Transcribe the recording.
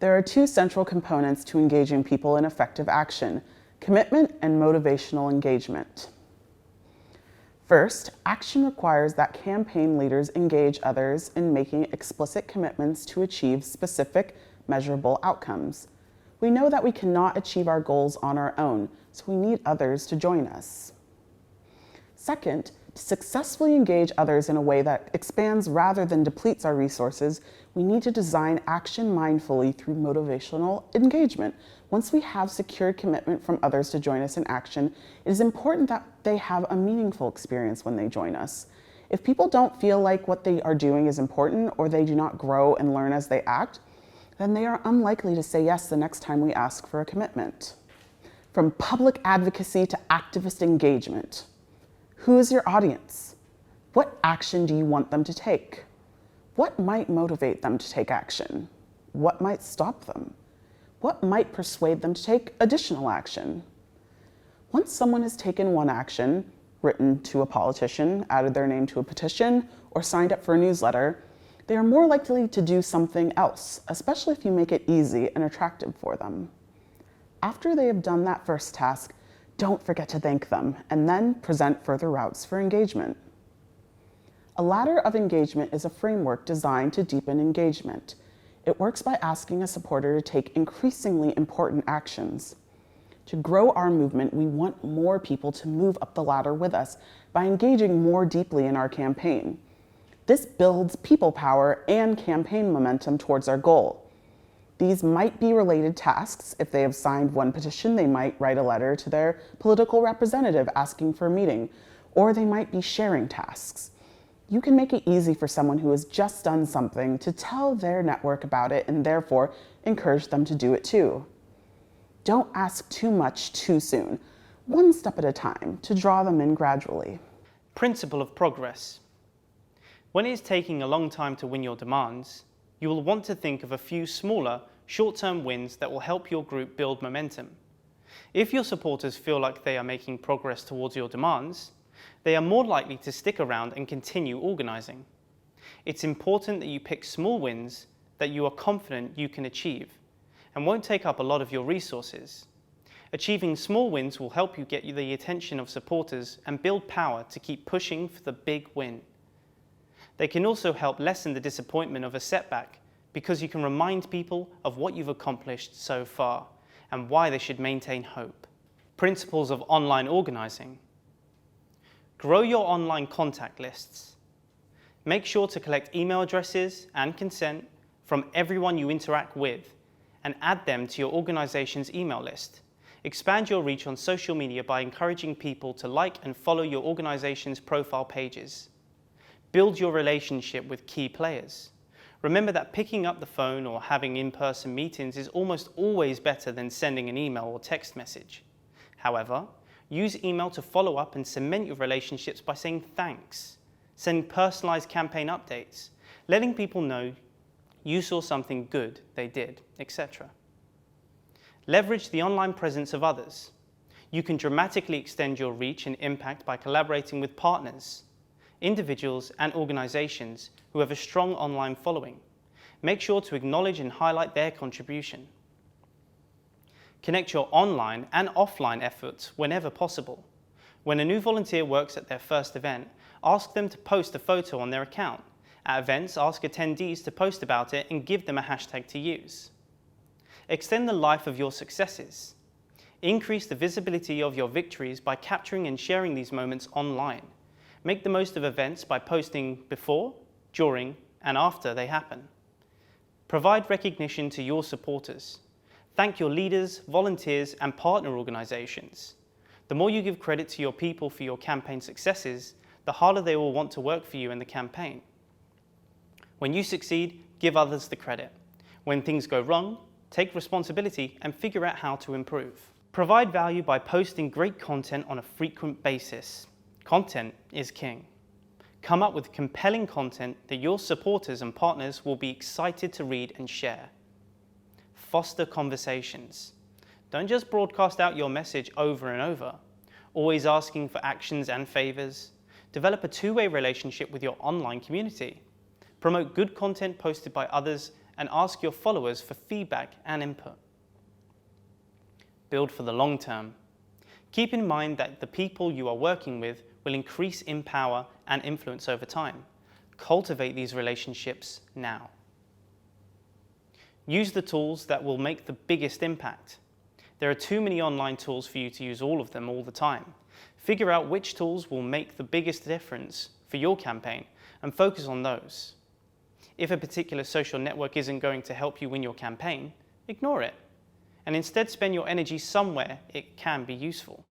There are two central components to engaging people in effective action: commitment and motivational engagement. First, action requires that campaign leaders engage others in making explicit commitments to achieve specific, measurable outcomes. We know that we cannot achieve our goals on our own, so we need others to join us. Second, to successfully engage others in a way that expands rather than depletes our resources, we need to design action mindfully through motivational engagement. Once we have secured commitment from others to join us in action, it is important that they have a meaningful experience when they join us. If people don't feel like what they are doing is important, or they do not grow and learn as they act, then they are unlikely to say yes the next time we ask for a commitment. From public advocacy to activist engagement, who is your audience? What action do you want them to take? What might motivate them to take action? What might stop them? What might persuade them to take additional action? Once someone has taken one action, written to a politician, added their name to a petition, or signed up for a newsletter, they are more likely to do something else, especially if you make it easy and attractive for them. After they have done that first task, don't forget to thank them, and then present further routes for engagement. A ladder of engagement is a framework designed to deepen engagement. It works by asking a supporter to take increasingly important actions. To grow our movement, we want more people to move up the ladder with us by engaging more deeply in our campaign. This builds people power and campaign momentum towards our goal. These might be related tasks. If they have signed one petition, they might write a letter to their political representative asking for a meeting, or they might be sharing tasks. You can make it easy for someone who has just done something to tell their network about it and therefore encourage them to do it too. Don't ask too much too soon, one step at a time, to draw them in gradually. Principle of progress. When it is taking a long time to win your demands, you will want to think of a few smaller, short-term wins that will help your group build momentum. If your supporters feel like they are making progress towards your demands, they are more likely to stick around and continue organising. It's important that you pick small wins that you are confident you can achieve and won't take up a lot of your resources. Achieving small wins will help you get the attention of supporters and build power to keep pushing for the big win. They can also help lessen the disappointment of a setback because you can remind people of what you've accomplished so far and why they should maintain hope. Principles of online organising. Grow your online contact lists. Make sure to collect email addresses and consent from everyone you interact with and add them to your organisation's email list. Expand your reach on social media by encouraging people to like and follow your organisation's profile pages. Build your relationship with key players. Remember that picking up the phone or having in-person meetings is almost always better than sending an email or text message. However, use email to follow up and cement your relationships by saying thanks, sending personalised campaign updates, letting people know you saw something good they did, etc. Leverage the online presence of others. You can dramatically extend your reach and impact by collaborating with partners, individuals and organisations who have a strong online following. Make sure to acknowledge and highlight their contribution. Connect your online and offline efforts whenever possible. When a new volunteer works at their first event, ask them to post a photo on their account. At events, ask attendees to post about it and give them a hashtag to use. Extend the life of your successes. Increase the visibility of your victories by capturing and sharing these moments online. Make the most of events by posting before, during, and after they happen. Provide recognition to your supporters. Thank your leaders, volunteers, and partner organisations. The more you give credit to your people for your campaign successes, the harder they will want to work for you in the campaign. When you succeed, give others the credit. When things go wrong, take responsibility and figure out how to improve. Provide value by posting great content on a frequent basis. Content is king. Come up with compelling content that your supporters and partners will be excited to read and share. Foster conversations. Don't just broadcast out your message over and over, always asking for actions and favors. Develop a two-way relationship with your online community. Promote good content posted by others and ask your followers for feedback and input. Build for the long term. Keep in mind that the people you are working with will increase in power and influence over time. Cultivate these relationships now. Use the tools that will make the biggest impact. There are too many online tools for you to use all of them all the time. Figure out which tools will make the biggest difference for your campaign and focus on those. If a particular social network isn't going to help you win your campaign, ignore it, and instead spend your energy somewhere it can be useful.